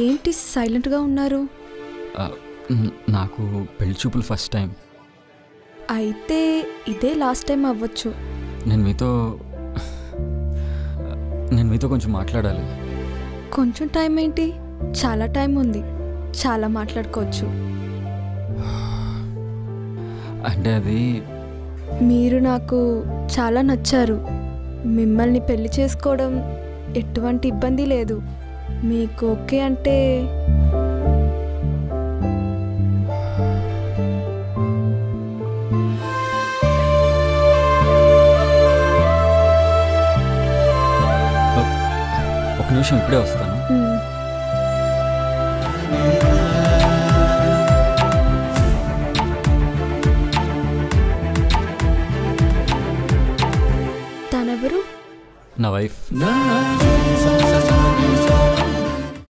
ఏంటి సైలెంట్గా ఉన్నారు? నాకు పెళ్లి చూపులు ఫస్ట్ టైం. అయితే ఇదే లాస్ట్ టైం అవ్వచ్చు. నేను మీతో కొంచెం మాట్లాడాలి. కొంచెం టైం ఏంటి, చాలా టైం ఉంది, చాలా మాట్లాడుకోవచ్చు. అంటే అది మీరు నాకు చాలా నచ్చారు. మిమ్మల్ని పెళ్లి చేసుకోవడం ఎటువంటి ఇబ్బంది లేదు. మీకు ఓకే అంటే ఒక నిమిషం, ఇప్పుడే వస్తాను.